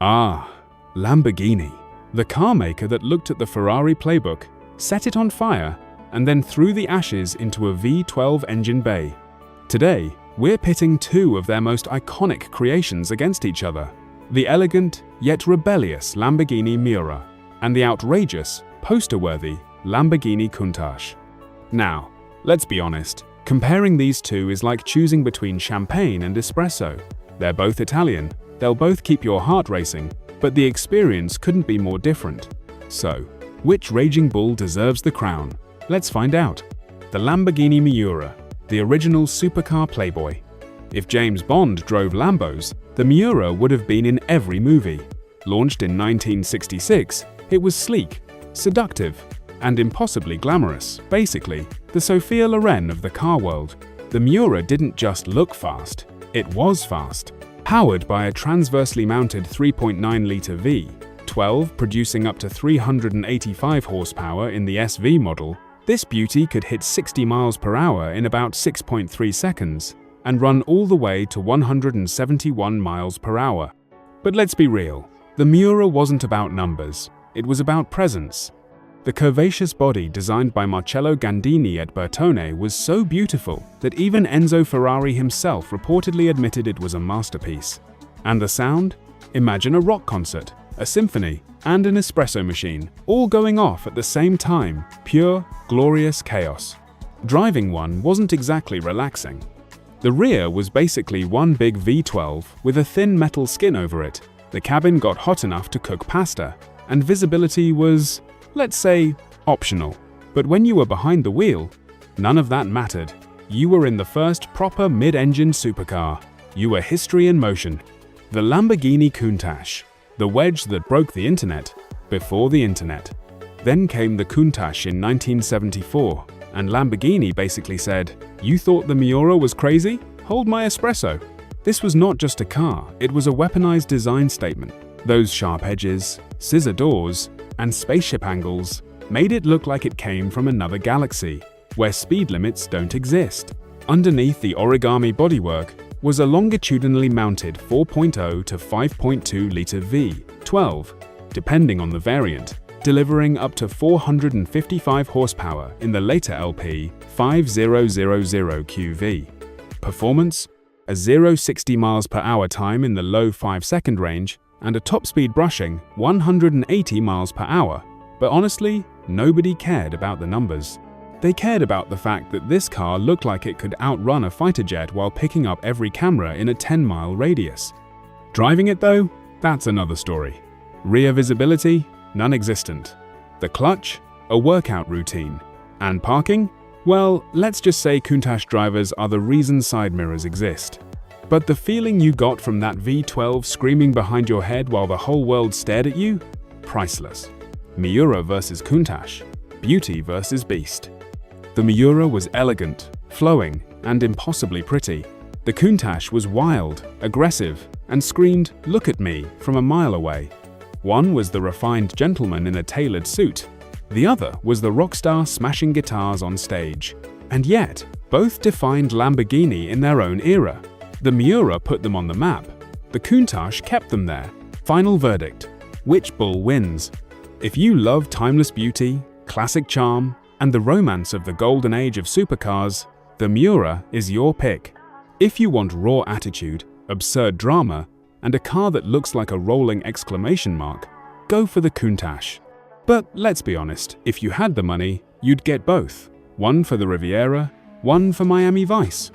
Ah, Lamborghini, the car maker that looked at the Ferrari playbook, set it on fire, and then threw the ashes into a V12 engine bay. Today, we're pitting two of their most iconic creations against each other: the elegant yet rebellious Lamborghini Miura and the outrageous, poster-worthy Lamborghini Countach. Now, let's be honest, comparing these two is like choosing between champagne and espresso. They're both Italian, they'll both keep your heart racing, but the experience couldn't be more different. So, which raging bull deserves the crown? Let's find out. The Lamborghini Miura, the original supercar playboy. If James Bond drove Lambos, the Miura would have been in every movie. Launched in 1966, it was sleek, seductive, and impossibly glamorous. Basically, the Sophia Loren of the car world. The Miura didn't just look fast, it was fast. Powered by a transversely mounted 3.9-litre V12 producing up to 385 horsepower in the SV model, this beauty could hit 60 miles per hour in about 6.3 seconds and run all the way to 171 miles per hour. But let's be real, the Miura wasn't about numbers, it was about presence. The curvaceous body designed by Marcello Gandini at Bertone was so beautiful that even Enzo Ferrari himself reportedly admitted it was a masterpiece. And the sound? Imagine a rock concert, a symphony, and an espresso machine, all going off at the same time, pure, glorious chaos. Driving one wasn't exactly relaxing. The rear was basically one big V12 with a thin metal skin over it. The cabin got hot enough to cook pasta, and visibility was, let's say, optional. But when you were behind the wheel, none of that mattered. You were in the first proper mid-engine supercar. You were history in motion. The Lamborghini Countach, the wedge that broke the internet before the internet. Then came the Countach in 1974, and Lamborghini basically said, "You thought the Miura was crazy? Hold my espresso." This was not just a car, it was a weaponized design statement. Those sharp edges, scissor doors, and spaceship angles made it look like it came from another galaxy, where speed limits don't exist. Underneath the origami bodywork was a longitudinally mounted 4.0 to 5.2-litre V12, depending on the variant, delivering up to 455 horsepower in the later LP 5000QV. Performance? A 0-60 miles per hour time in the low 5-second range, and a top speed brushing 180 miles per hour. But honestly, nobody cared about the numbers. They cared about the fact that this car looked like it could outrun a fighter jet while picking up every camera in a 10-mile radius. Driving it though? That's another story. Rear visibility? Non-existent. The clutch? A workout routine. And parking? Well, let's just say Countach drivers are the reason side mirrors exist. But the feeling you got from that V12 screaming behind your head while the whole world stared at you? Priceless. Miura versus Countach. Beauty versus beast. The Miura was elegant, flowing, and impossibly pretty. The Countach was wild, aggressive, and screamed, "Look at me," from a mile away. One was the refined gentleman in a tailored suit. The other was the rock star smashing guitars on stage. And yet, both defined Lamborghini in their own era. The Miura put them on the map. The Countach kept them there. Final verdict. Which bull wins? If you love timeless beauty, classic charm, and the romance of the golden age of supercars, the Miura is your pick. If you want raw attitude, absurd drama, and a car that looks like a rolling exclamation mark, go for the Countach. But let's be honest, if you had the money, you'd get both. One for the Riviera, one for Miami Vice.